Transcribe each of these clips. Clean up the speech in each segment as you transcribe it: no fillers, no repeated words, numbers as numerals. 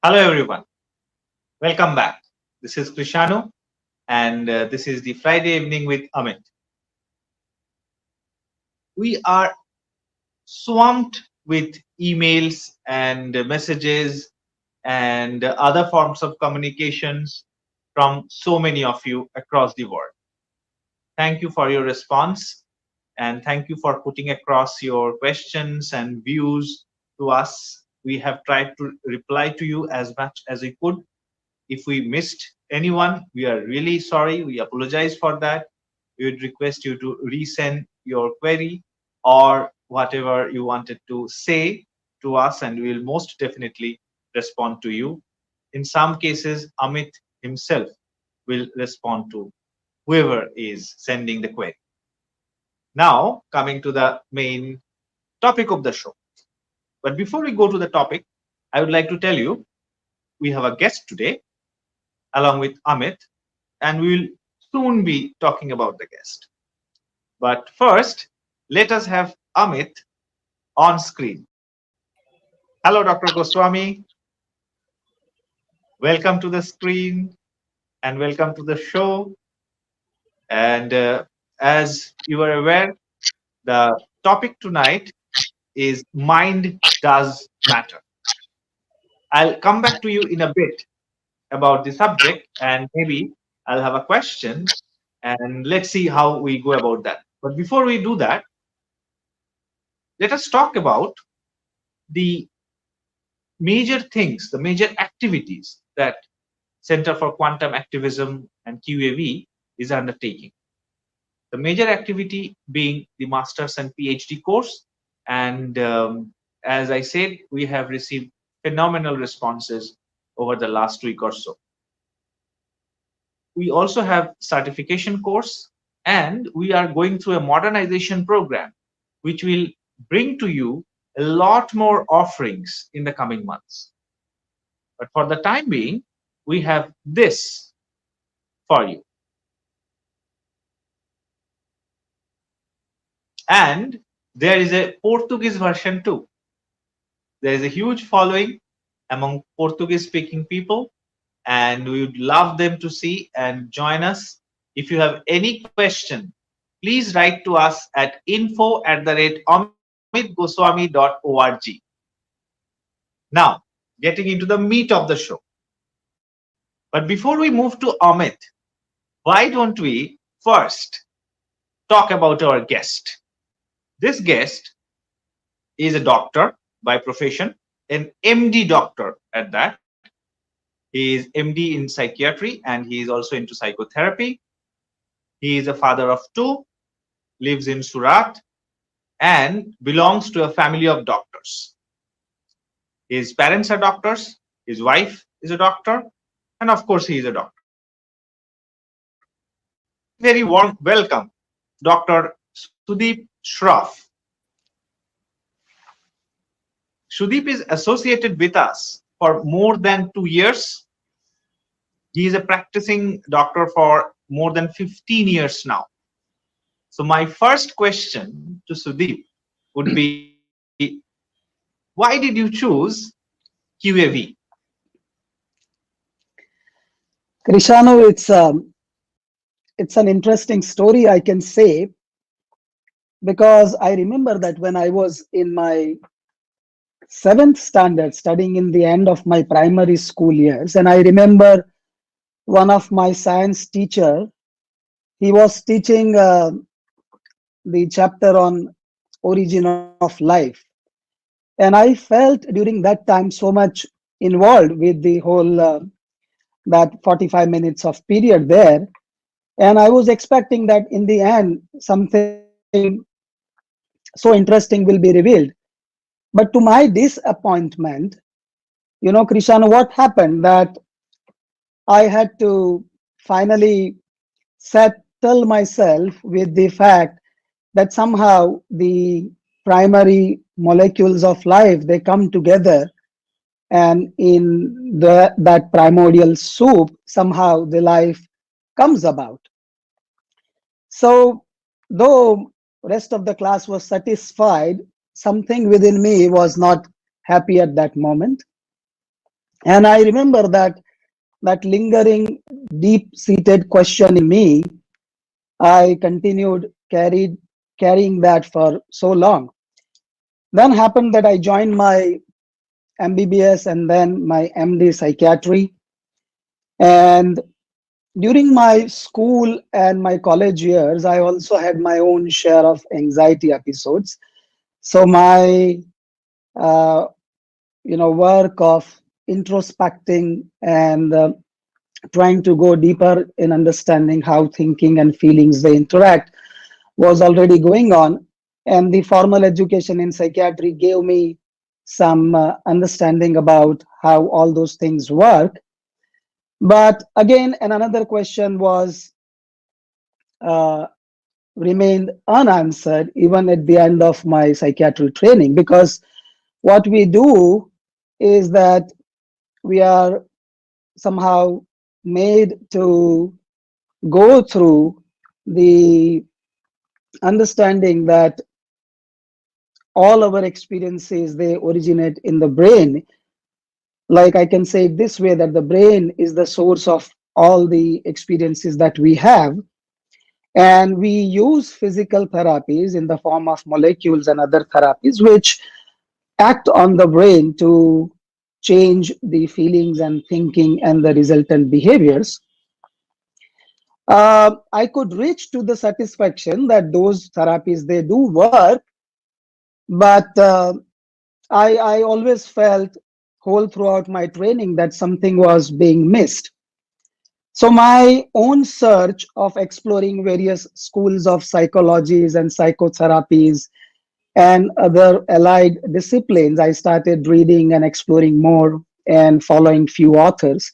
Hello, everyone. Welcome back. This is Krishanu, and this is the Friday evening with Amit. We are swamped with emails and messages and other forms of communications from so many of you across the world. Thank you for your response, and thank you for putting across your questions and views to us. We have tried to reply to you as much as we could. If we missed anyone, we are really sorry. We apologize for that. We would request you to resend your query or whatever you wanted to say to us, and we will most definitely respond to you. In some cases, Amit himself will respond to whoever is sending the query. Now, coming to the main topic of the show. But before we go to the topic, I would like to tell you we have a guest today along with Amit, and we will soon be talking about the guest. But first, let us have Amit on screen. Hello, Dr. Goswami. Welcome to the screen and welcome to the show. And as you are aware, the topic tonight is mind does matter. I'll come back to you in a bit about the subject, and maybe I'll have a question, and let's see how we go about that. But before we do that, let us talk about the major things, the major activities that Center for Quantum Activism and QAV is undertaking. The major activity being the master's and PhD course. And as I said, we have received phenomenal responses over the last week or so. We also have certification course, and we are going through a modernization program, which will bring to you a lot more offerings in the coming months. But for the time being, we have this for you. And there is a Portuguese version too. There is a huge following among Portuguese speaking people, and we would love them to see and join us. If you have any question, please write to us at info@amitgoswami.org. Now, getting into the meat of the show. But before we move to Amit, why don't we first talk about our guest? This guest is a doctor by profession, an MD doctor at that. He is MD in psychiatry and he is also into psychotherapy. He is a father of two, lives in Surat, and belongs to a family of doctors. His parents are doctors, his wife is a doctor, and of course, he is a doctor. Very warm welcome, Dr. Sudeep Shroff. Sudeep is associated with us for more than 2 years. He is a practicing doctor for more than 15 years now. So my first question to Sudeep would be, why did you choose QAV? Krishanu, it's an interesting story, I can say, because I remember that when I was in my seventh standard, studying in the end of my primary school years, and I remember one of my science teacher, he was teaching the chapter on origin of life, and I felt during that time so much involved with the whole that 45 minutes of period there. And I was expecting that in the end, something so interesting will be revealed. But to my disappointment, Krishna, what happened that I had to finally settle myself with the fact that somehow the primary molecules of life, they come together, and in that primordial soup, somehow the life comes about. So, though rest of the class was satisfied, something within me was not happy at that moment. And I remember that lingering, deep-seated question in me. I continued carrying that for so long. Then happened that I joined my MBBS and then my MD psychiatry. And during my school and my college years, I also had my own share of anxiety episodes. So my uh, work of introspecting and trying to go deeper in understanding how thinking and feelings they interact was already going on, and the formal education in psychiatry gave me some understanding about how all those things work. But again, and another question was uh, remained unanswered even at the end of my psychiatry training, because what we do is that we are somehow made to go through the understanding that all our experiences, they originate in the brain. Like, I can say it this way, that the brain is the source of all the experiences that we have, and we use physical therapies in the form of molecules and other therapies which act on the brain to change the feelings and thinking and the resultant behaviors. I could reach to the satisfaction that those therapies, they do work, but I always felt whole throughout my training that something was being missed. So my own search of exploring various schools of psychologies and psychotherapies and other allied disciplines, I started reading and exploring more and following few authors.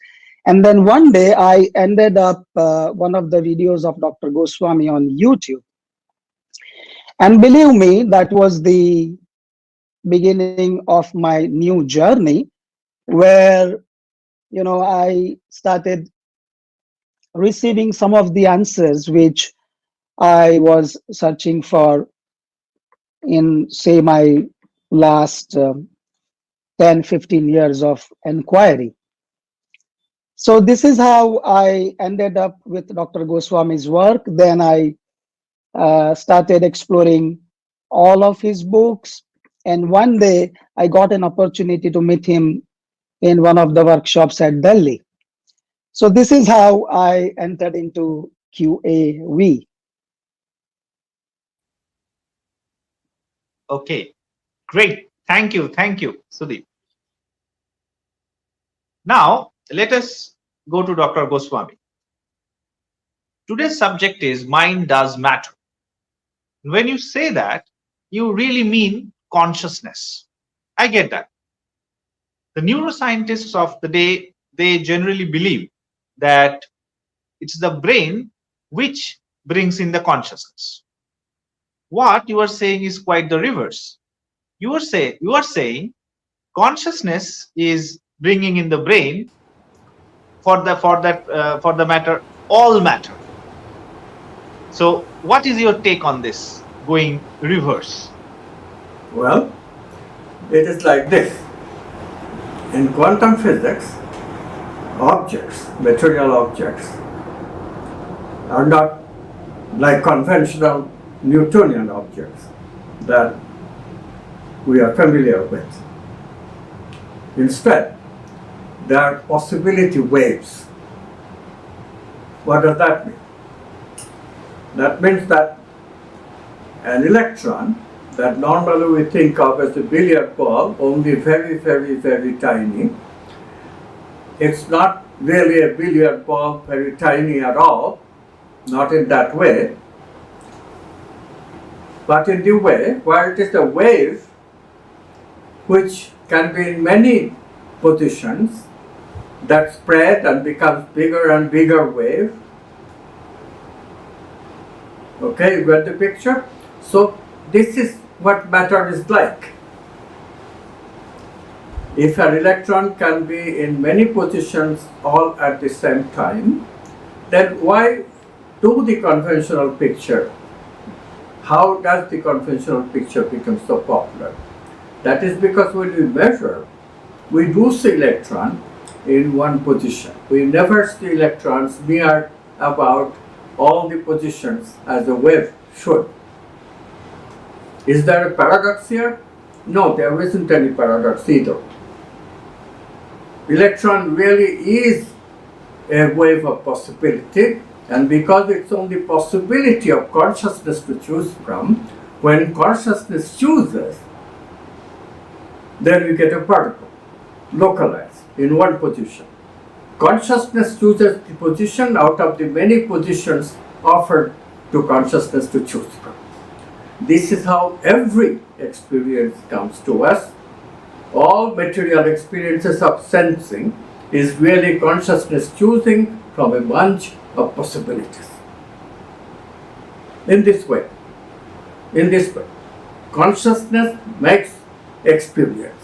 And then one day I ended up one of the videos of Dr. Goswami on YouTube. And believe me, that was the beginning of my new journey, where I started receiving some of the answers which I was searching for in, say, my last 10, 15 years of inquiry. So this is how I ended up with Dr. Goswami's work. Then I started exploring all of his books. And one day I got an opportunity to meet him in one of the workshops at Delhi. So this is how I entered into QAV. Okay, great. Thank you, Sudeep. Now, let us go to Dr. Goswami. Today's subject is mind does matter. When you say that, you really mean consciousness. I get that. The neuroscientists of the day, they generally believe that it's the brain which brings in the consciousness. What you are saying is quite the reverse. You are saying consciousness is bringing in the brain for the matter all matter. So, what is your take on this going reverse? Well, it is like this. In quantum physics, objects, material objects, are not like conventional Newtonian objects that we are familiar with. Instead, they are possibility waves. What does that mean? That means that an electron that normally we think of as a billiard ball, only very, very, very tiny, it's not really a billiard ball, very tiny at all, not in that way, but in the way where it is a wave which can be in many positions that spread and becomes bigger and bigger wave. Okay, you got the picture? So this is what matter is like. If an electron can be in many positions all at the same time, then why do the conventional picture? How does the conventional picture become so popular? That is because when we measure, we do see electron in one position. We never see electrons near about all the positions as a wave should. Is there a paradox here? No, there isn't any paradox either. Electron really is a wave of possibility, and because it's only possibility of consciousness to choose from, when consciousness chooses, then we get a particle, localized in one position. Consciousness chooses the position out of the many positions offered to consciousness to choose from. This is how every experience comes to us. All material experiences of sensing is really consciousness choosing from a bunch of possibilities. In this way, consciousness makes experience.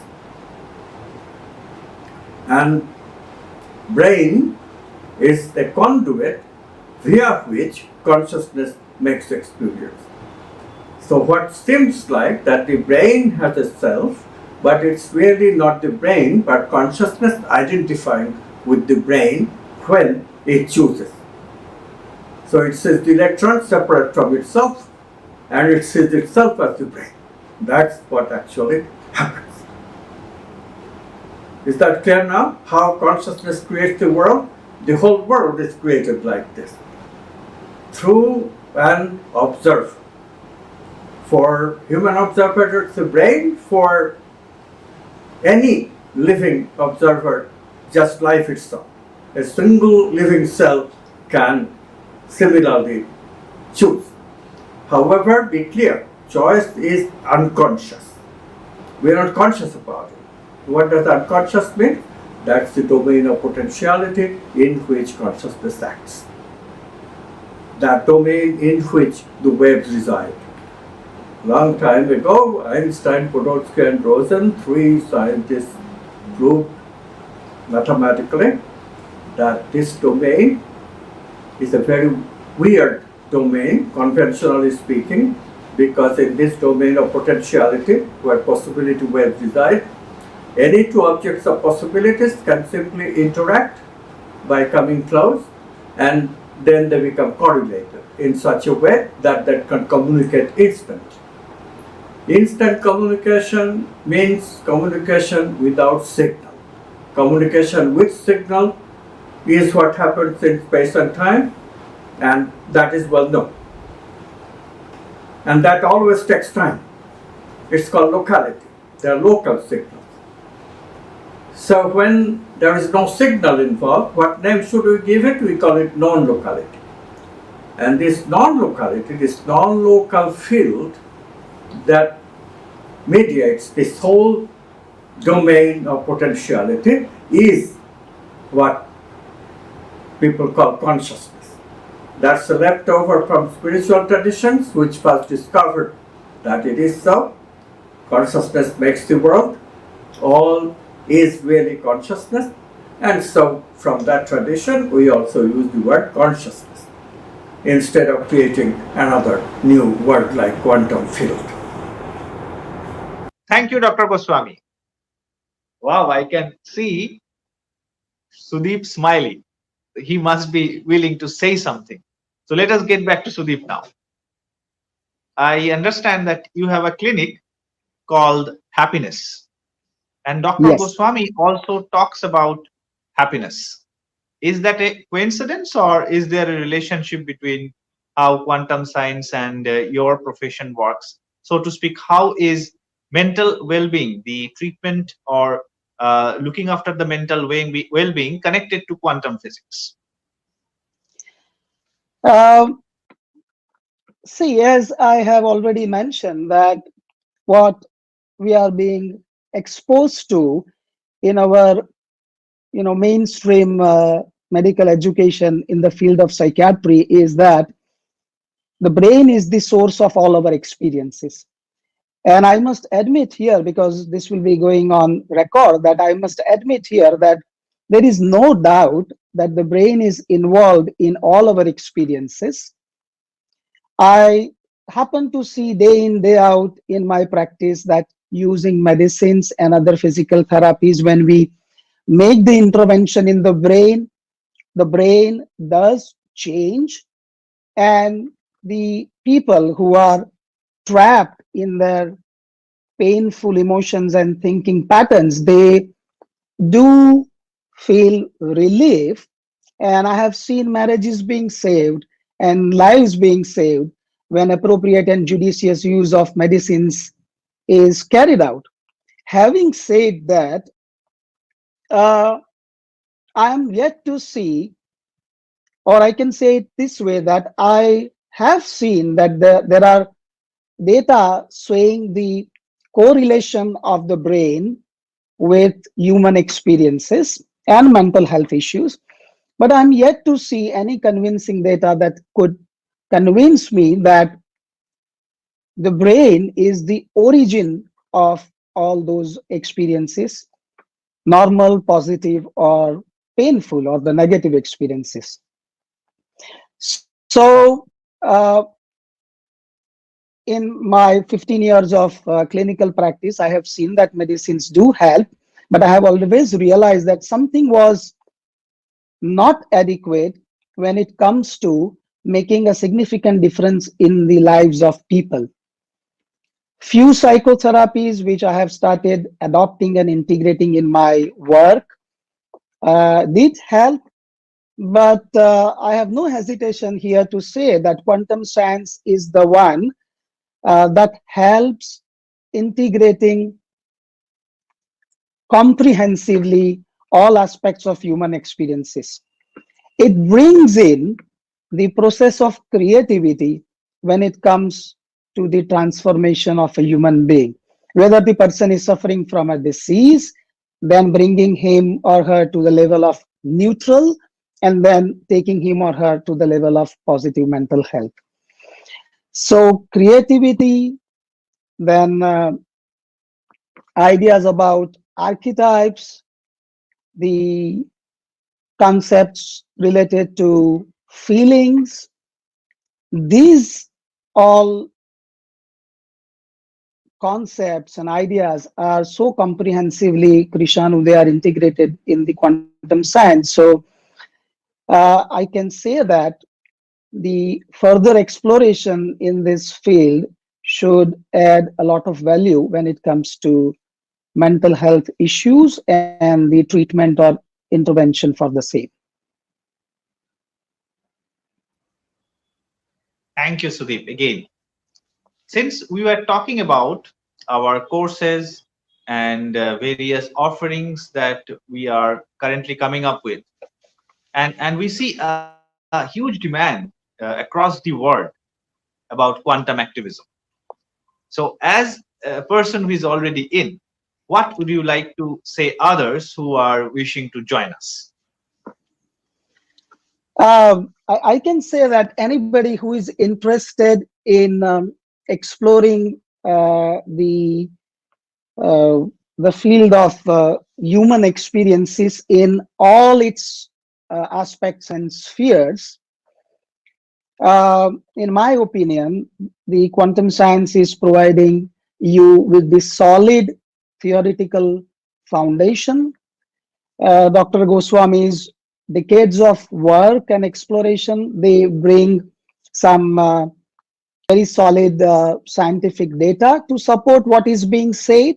And brain is the conduit via which consciousness makes experience. So what seems like that the brain has a self, but it's really not the brain, but consciousness identifying with the brain when it chooses. So it sees the electron separate from itself, and it sees itself as the brain. That's what actually happens. Is that clear now? How consciousness creates the world? The whole world is created like this, through an observer. For human observer, it's the brain. For any living observer, just life itself. A single living cell can similarly choose. However, be clear, choice is unconscious. We are not conscious about it. What does unconscious mean? That's the domain of potentiality in which consciousness acts. That domain in which the waves reside. Long time ago, Einstein, Podolsky, and Rosen, three scientists, proved mathematically that this domain is a very weird domain, conventionally speaking, because in this domain of potentiality, where possibility waves reside, any two objects of possibilities can simply interact by coming close, and then they become correlated in such a way that they can communicate instantly. Instant communication means communication without signal. Communication with signal is what happens in space and time, and that is well known. And that always takes time. It's called locality. They are local signals. So when there is no signal involved, what name should we give it? We call it non-locality. And this non-locality, this non-local field that mediates this whole domain of potentiality is what people call consciousness. That's a leftover from spiritual traditions, which first discovered that it is so. Consciousness makes the world. All is really consciousness. And so from that tradition, we also use the word consciousness instead of creating another new word like quantum field. Thank you, Dr. Goswami. Wow, I can see Sudeep smiling. He must be willing to say something. So let us get back to Sudeep now. I understand that you have a clinic called Happiness, and Dr. Yes. Goswami also talks about happiness. Is that a coincidence, or is there a relationship between how quantum science and your profession works? So to speak, how is mental well-being, the treatment or looking after the mental well-being connected to quantum physics? Um, See, as I have already mentioned, that what we are being exposed to in our, mainstream medical education in the field of psychiatry is that the brain is the source of all our experiences. And I must admit here, because this will be going on record, that I must admit here that there is no doubt that the brain is involved in all our experiences. I happen to see day in, day out in my practice that using medicines and other physical therapies, when we make the intervention in the brain does change, and the people who are trapped in their painful emotions and thinking patterns, they do feel relief. And I have seen marriages being saved and lives being saved when appropriate and judicious use of medicines is carried out. Having said that, uh, I am yet to see, or I can say it this way, that I have seen that there are data showing the correlation of the brain with human experiences and mental health issues. But I'm yet to see any convincing data that could convince me that the brain is the origin of all those experiences, normal, positive, or painful, or the negative experiences. So, in my 15 years of clinical practice, I have seen that medicines do help, but I have always realized that something was not adequate when it comes to making a significant difference in the lives of people. Few psychotherapies which I have started adopting and integrating in my work did help, but I have no hesitation here to say that quantum science is the one that helps integrating comprehensively all aspects of human experiences. It brings in the process of creativity when it comes to the transformation of a human being. Whether the person is suffering from a disease, then bringing him or her to the level of neutral, and then taking him or her to the level of positive mental health. So, creativity, then ideas about archetypes, the concepts related to feelings, these all concepts and ideas are so comprehensively, Krishanu, they are integrated in the quantum science. So I can say that the further exploration in this field should add a lot of value when it comes to mental health issues and the treatment or intervention for the same. Thank you, Sudeep. Again, since we were talking about our courses and various offerings that we are currently coming up with, and we see a huge demand across the world about quantum activism. So, as a person who is already in, what would you like to say others who are wishing to join us? I can say that anybody who is interested in exploring uh, the field of human experiences in all its aspects and spheres, in my opinion, the quantum science is providing you with the solid theoretical foundation. Dr. Goswami's decades of work and exploration, they bring some very solid scientific data to support what is being said.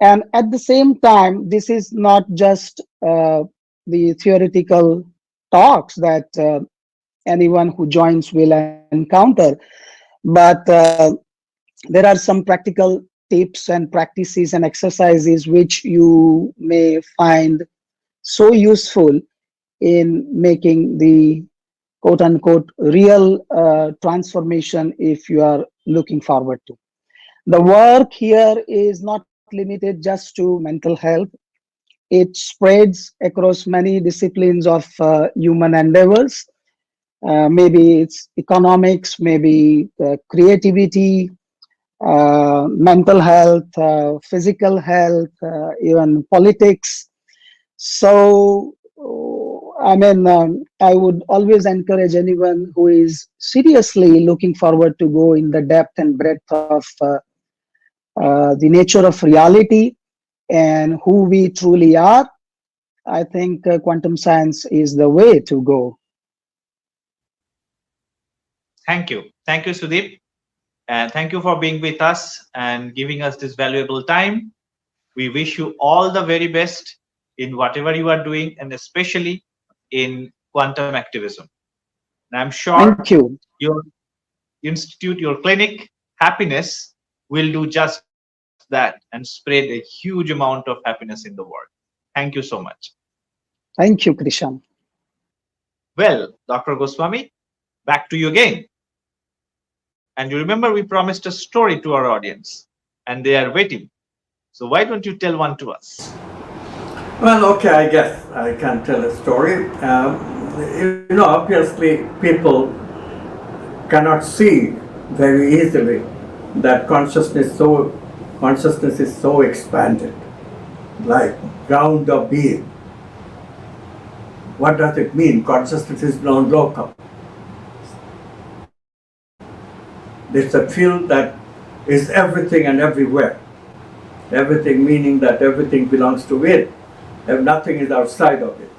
And at the same time, this is not just the theoretical talks that anyone who joins will encounter, but there are some practical tips and practices and exercises which you may find so useful in making the quote unquote real transformation if you are looking forward to. The work here is not limited just to mental health. It spreads across many disciplines of human endeavors. Maybe it's economics, maybe creativity, mental health, physical health, even politics. So, I would always encourage anyone who is seriously looking forward to go in the depth and breadth of the nature of reality and who we truly are. I think quantum science is the way to go. Thank you. Thank you, Sudeep. And thank you for being with us and giving us this valuable time. We wish you all the very best in whatever you are doing, and especially in quantum activism. And I'm sure Thank you. your institute, your clinic, happiness will do just that and spread a huge amount of happiness in the world. Thank you so much. Thank you, Krishan. Well, Dr. Goswami, back to you again. And you remember we promised a story to our audience, and they are waiting. So why don't you tell one to us? Well, okay, I guess I can tell a story. Obviously, people cannot see very easily that consciousness is so expanded, like ground of being. What does it mean? Consciousness is non-local. It's a field that is everything and everywhere. Everything meaning that everything belongs to it, and nothing is outside of it.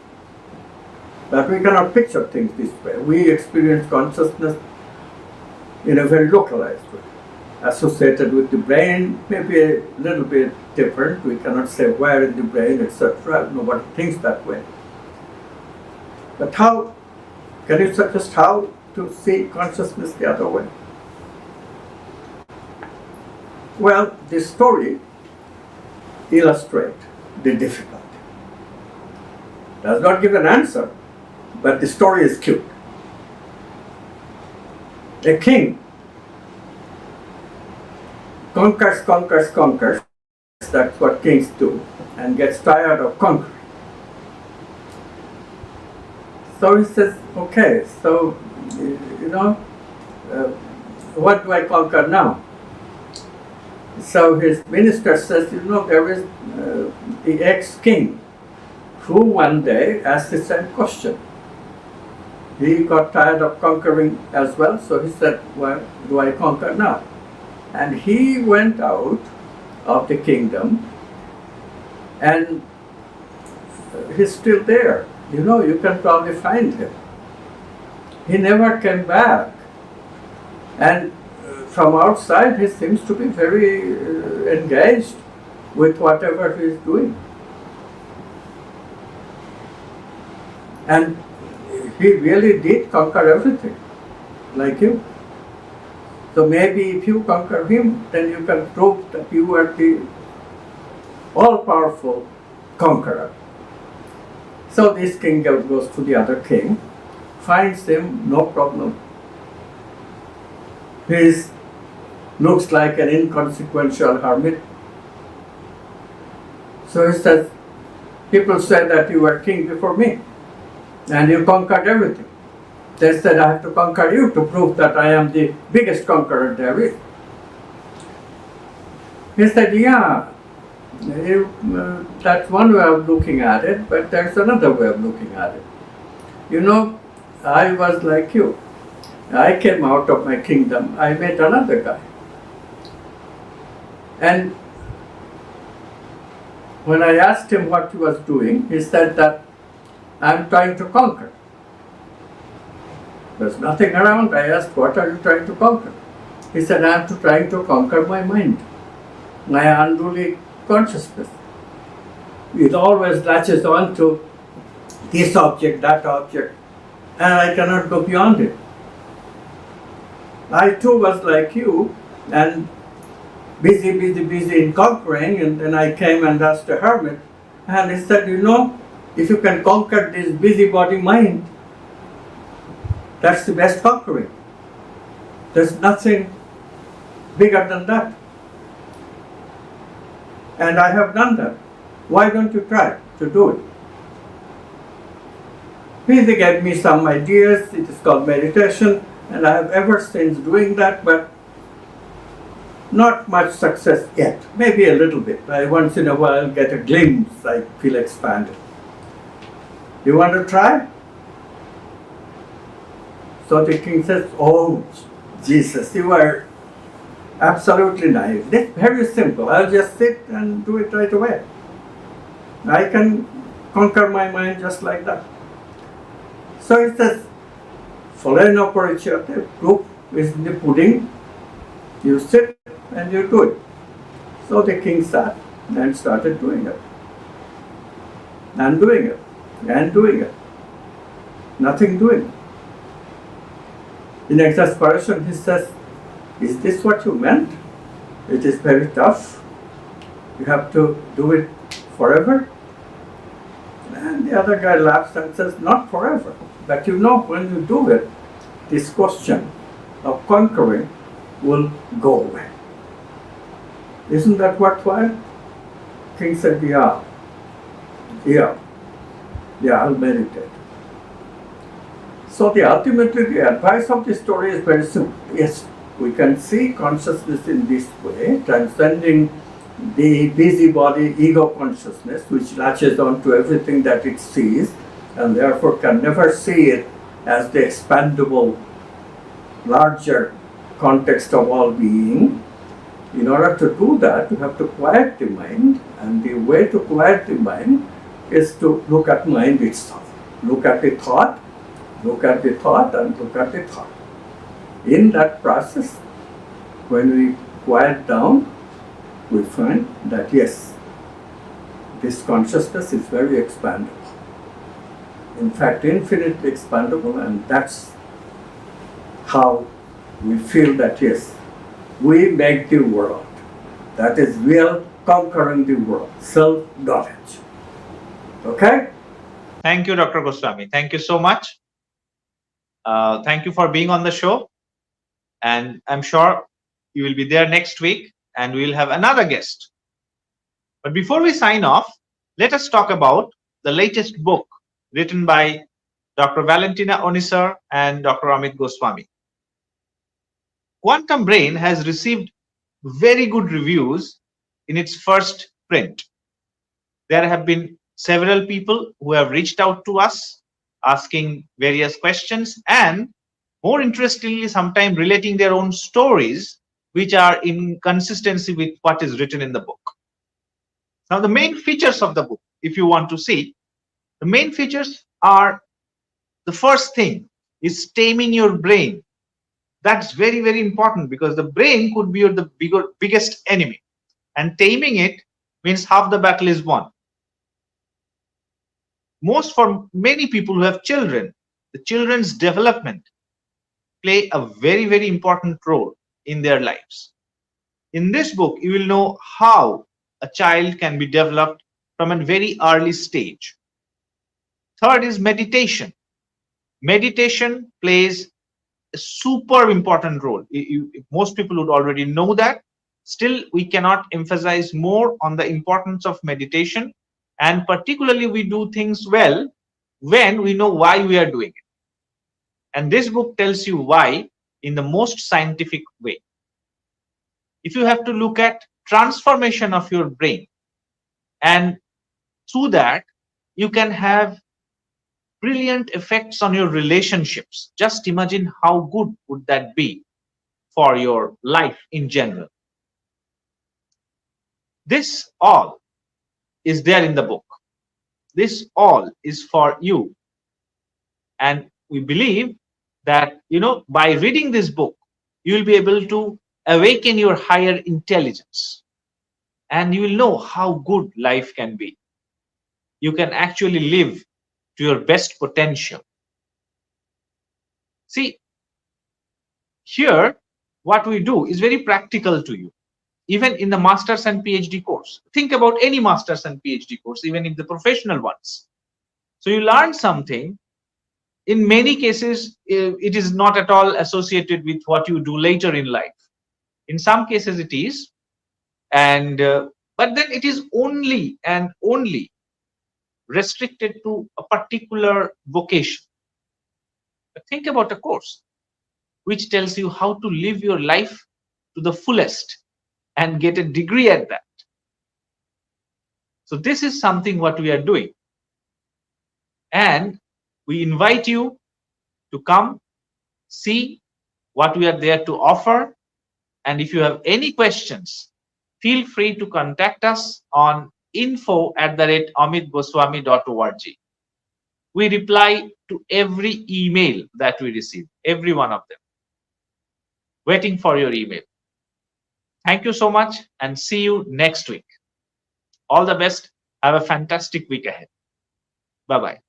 But we cannot picture things this way. We experience consciousness in a very localized way, associated with the brain, maybe a little bit different. We cannot say where in the brain, etc. Nobody thinks that way. But how, can you suggest how to see consciousness the other way? Well, this story illustrates the difficulty. Does not give an answer, but the story is cute. A king conquers, that's what kings do, and gets tired of conquering. So he says, okay, so, what do I conquer now? So his minister says, there is the ex-king who one day asked the same question. He got tired of conquering as well, so he said, what do I conquer now? And he went out of the kingdom, and he's still there. You can probably find him. He never came back. And from outside, he seems to be very engaged with whatever he's doing. And he really did conquer everything, like you. So maybe if you conquer him, then you can prove that you are the all-powerful conqueror. So this king goes to the other king, finds him, no problem. He looks like an inconsequential hermit. So he says, people said that you were king before me, and you conquered everything. They said, I have to conquer you to prove that I am the biggest conqueror there is. He said, yeah, that's one way of looking at it, but there's another way of looking at it. I was like you. I came out of my kingdom, I met another guy. And when I asked him what he was doing, he said that I'm trying to conquer. There's nothing around. I asked, what are you trying to conquer? He said, I'm trying to conquer my mind, my unruly consciousness. It always latches on to this object, that object, and I cannot go beyond it. I too was like you, and busy in conquering, and then I came and asked a hermit, and he said, if you can conquer this busybody mind, that's the best conquering. There's nothing bigger than that. And I have done that. Why don't you try to do it? He gave me some ideas. It is called meditation, and I have ever since doing that, but not much success yet. Maybe a little bit. I once in a while get a glimpse. I feel expanded. You want to try? So the king says, oh, Jesus, you are absolutely naive. It's very simple. I'll just sit and do it right away. I can conquer my mind just like that. So it says, Soleno Parichate, proof is in the pudding. You sit and you do it. So the king sat and started doing it. And doing it. And doing it. Nothing doing. In exasperation, he says, is this what you meant? It is very tough. You have to do it forever. And the other guy laughs and says, not forever. But you know, when you do it, this question of conquering will go away. Isn't that worthwhile? King said, yeah, I'll meditate. So ultimately the advice of the story is very simple. Yes, we can see consciousness in this way, transcending the busybody ego consciousness, which latches on to everything that it sees, and therefore can never see it as the expandable, larger context of all being. In order to do that, you have to quiet the mind, and the way to quiet the mind is to look at mind itself. Look at the thought, look at the thought, and look at the thought. In that process, when we quiet down, we find that yes, this consciousness is very expandable. In fact, infinitely expandable, and that's how we feel that yes, we make the world. That is real conquering the world, self-knowledge. Okay? Thank you, Dr. Goswami. Thank you so much. Thank you for being on the show. And I'm sure you will be there next week and we'll have another guest. But before we sign off, let us talk about the latest book written by Dr. Valentina Onisar and Dr. Amit Goswami. Quantum Brain has received very good reviews in its first print. There have been several people who have reached out to us asking various questions and, more interestingly, sometimes relating their own stories which are in consistency with what is written in the book. Now, the main features of the book, if you want to see, the main features are, the first thing is taming your brain. That's very, very important because the brain could be the biggest enemy, and taming it means half the battle is won. For many people who have children, the children's development play a very, very important role in their lives. In this book, you will know how a child can be developed from a very early stage. Third is meditation. Meditation plays a super important role. Most people would already know that. Still, we cannot emphasize more on the importance of meditation, and particularly we do things well when we know why we are doing it. And this book tells you why in the most scientific way. If you have to look at transformation of your brain, and through that you can have brilliant effects on your relationships. Just imagine how good would that be for your life in general. This all is there in the book. This all is for you. And we believe that, by reading this book, you will be able to awaken your higher intelligence. And you will know how good life can be. You can actually live to your best potential. See, here, what we do is very practical to you. Even in the Masters and PhD course. Think about any Masters and PhD course, even in the professional ones. So you learn something. In many cases, it is not at all associated with what you do later in life. In some cases, it is. And but then it is only and only restricted to a particular vocation. But think about a course which tells you how to live your life to the fullest and get a degree at that. So this is something what we are doing. And we invite you to come, see what we are there to offer. And if you have any questions, feel free to contact us on info@amitgoswami.org. We reply to every email that we receive, every one of them, waiting for your email. Thank you so much and see you next week. All the best. Have a fantastic week ahead. Bye bye.